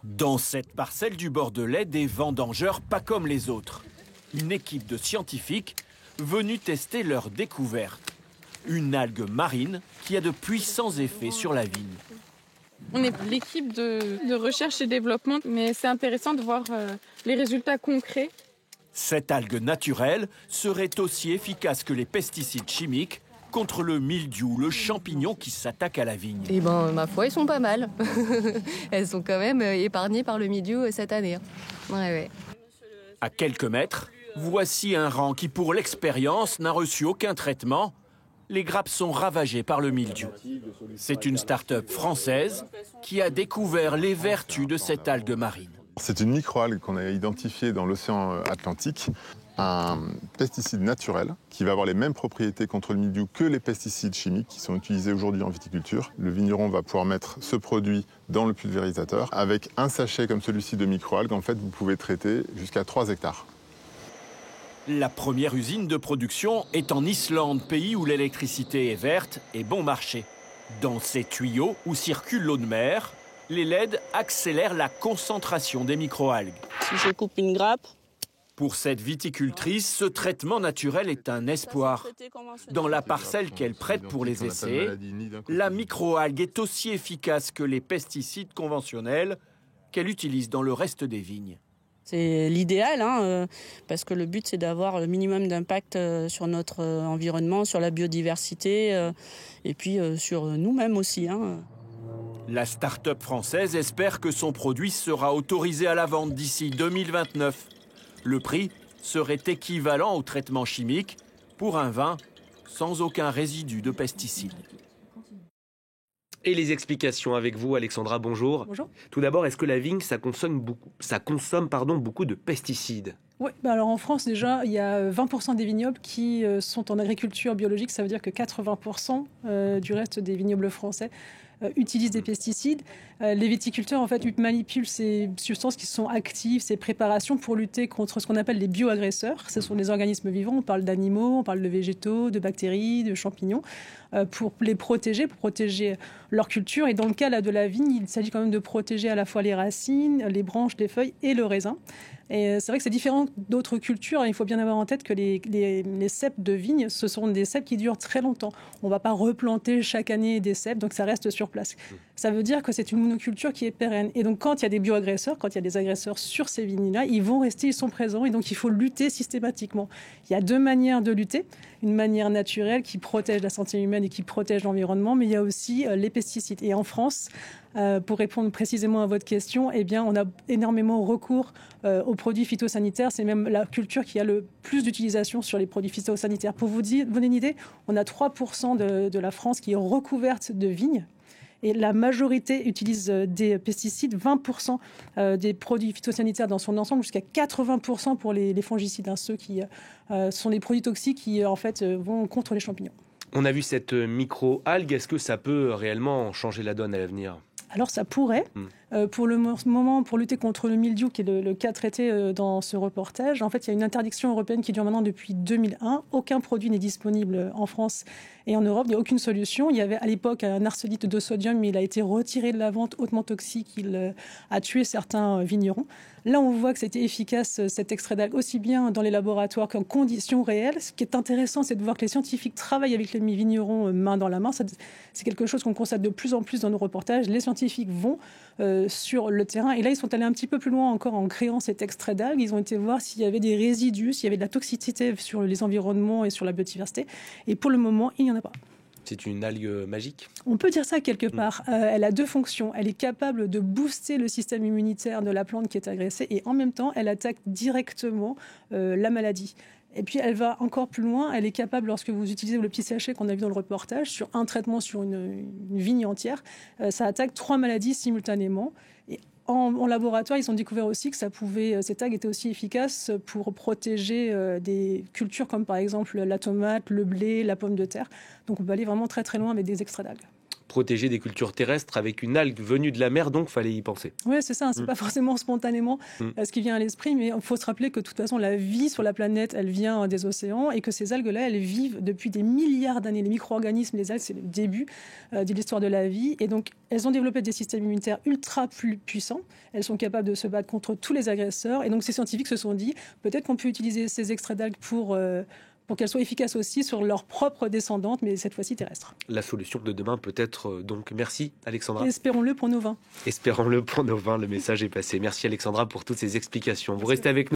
Dans cette parcelle du Bordelais, des vendangeurs pas comme les autres. Une équipe de scientifiques venus tester leur découverte. Une algue marine qui a de puissants effets sur la vigne. On est l'équipe de recherche et développement, mais c'est intéressant de voir les résultats concrets. Cette algue naturelle serait aussi efficace que les pesticides chimiques contre le mildiou, le champignon qui s'attaque à la vigne. Eh ben, ma foi, elles sont pas mal. Elles sont quand même épargnées par le mildiou cette année. Ouais. À quelques mètres, voici un rang qui, pour l'expérience, n'a reçu aucun traitement. Les grappes sont ravagées par le mildiou. C'est une start-up française qui a découvert les vertus de cette algue marine. C'est une microalgue qu'on a identifiée dans l'océan Atlantique, un pesticide naturel qui va avoir les mêmes propriétés contre le mildiou que les pesticides chimiques qui sont utilisés aujourd'hui en viticulture. Le vigneron va pouvoir mettre ce produit dans le pulvérisateur. Avec un sachet comme celui-ci de microalgues, en fait, vous pouvez traiter jusqu'à 3 hectares. La première usine de production est en Islande, pays où l'électricité est verte et bon marché. Dans ces tuyaux où circule l'eau de mer, les LED accélèrent la concentration des microalgues. Si je coupe une grappe... Pour cette viticultrice, ce traitement naturel est un espoir. Dans la parcelle qu'elle prête pour les essais, la microalgue est aussi efficace que les pesticides conventionnels qu'elle utilise dans le reste des vignes. C'est l'idéal, parce que le but, c'est d'avoir le minimum d'impact sur notre environnement, sur la biodiversité et puis sur nous-mêmes aussi. La start-up française espère que son produit sera autorisé à la vente d'ici 2029. Le prix serait équivalent au traitement chimique pour un vin sans aucun résidu de pesticides. Et les explications avec vous, Alexandra, bonjour. Bonjour. Tout d'abord, est-ce que la vigne, ça consomme beaucoup de pesticides ? Oui, alors en France déjà, il y a 20% des vignobles qui sont en agriculture biologique. Ça veut dire que 80% du reste des vignobles français utilisent des pesticides. Les viticulteurs, en fait, manipulent ces substances qui sont actives, ces préparations pour lutter contre ce qu'on appelle les bioagresseurs. Ce sont des organismes vivants. On parle d'animaux, on parle de végétaux, de bactéries, de champignons, pour les protéger, pour protéger leur culture. Et dans le cas là, de la vigne, il s'agit quand même de protéger à la fois les racines, les branches, les feuilles et le raisin. Et c'est vrai que c'est différent d'autres cultures. Il faut bien avoir en tête que les cèpes de vigne, ce sont des cèpes qui durent très longtemps. On ne va pas replanter chaque année des cèpes, donc ça reste sur place. Ça veut dire que c'est une monoculture qui est pérenne. Et donc quand il y a des bioagresseurs, quand il y a des agresseurs sur ces vignes-là, ils vont rester, ils sont présents. Et donc il faut lutter systématiquement. Il y a deux manières de lutter. Une manière naturelle qui protège la santé humaine et qui protège l'environnement, mais il y a aussi les pesticides. Et en France, pour répondre précisément à votre question, eh bien, on a énormément recours aux produits phytosanitaires. C'est même la culture qui a le plus d'utilisation sur les produits phytosanitaires. Pour vous donner une idée, on a 3% de la France qui est recouverte de vignes. Et la majorité utilise des pesticides, 20% des produits phytosanitaires dans son ensemble, jusqu'à 80% pour les fongicides, ceux qui sont des produits toxiques qui en fait vont contre les champignons. On a vu cette micro-algue, est-ce que ça peut réellement changer la donne à l'avenir ? Alors ça pourrait. Pour le moment, pour lutter contre le mildiou, qui est le cas traité dans ce reportage, en fait, il y a une interdiction européenne qui dure maintenant depuis 2001. Aucun produit n'est disponible en France et en Europe. Il n'y a aucune solution. Il y avait à l'époque un arsenite de sodium, mais il a été retiré de la vente, hautement toxique. Il a tué certains vignerons. Là, on voit que c'était efficace, cet extrait d'algue, aussi bien dans les laboratoires qu'en conditions réelles. Ce qui est intéressant, c'est de voir que les scientifiques travaillent avec les vignerons main dans la main. C'est quelque chose qu'on constate de plus en plus dans nos reportages. Les scientifiques vont sur le terrain. Et là, ils sont allés un petit peu plus loin encore en créant cet extrait d'algue. Ils ont été voir s'il y avait des résidus, s'il y avait de la toxicité sur les environnements et sur la biodiversité. Et pour le moment, il n'y en a pas. C'est une algue magique ? On peut dire ça quelque part. Elle a deux fonctions. Elle est capable de booster le système immunitaire de la plante qui est agressée et en même temps, elle attaque directement la maladie. Et puis, elle va encore plus loin. Elle est capable, lorsque vous utilisez le petit sachet qu'on a vu dans le reportage, sur un traitement sur une vigne entière, ça attaque 3 maladies simultanément. Et en laboratoire, ils ont découvert aussi que cette algue était aussi efficace pour protéger des cultures comme par exemple la tomate, le blé, la pomme de terre. Donc, on peut aller vraiment très très loin avec des extraits d'algues. protéger des cultures terrestres avec une algue venue de la mer, donc fallait y penser. Oui, c'est ça, c'est pas forcément spontanément ce qui vient à l'esprit, mais il faut se rappeler que de toute façon, la vie sur la planète, elle vient des océans et que ces algues-là, elles vivent depuis des milliards d'années. Les micro-organismes, les algues, c'est le début de l'histoire de la vie. Et donc, elles ont développé des systèmes immunitaires ultra plus puissants. Elles sont capables de se battre contre tous les agresseurs. Et donc, ces scientifiques se sont dit, peut-être qu'on peut utiliser ces extraits d'algues pour qu'elles soient efficaces aussi sur leurs propres descendantes, mais cette fois-ci terrestres. La solution de demain peut être donc. Merci Alexandra. Espérons-le pour nos vins. Espérons-le pour nos vins, le message est passé. Merci Alexandra pour toutes ces explications. Vous restez avec nous.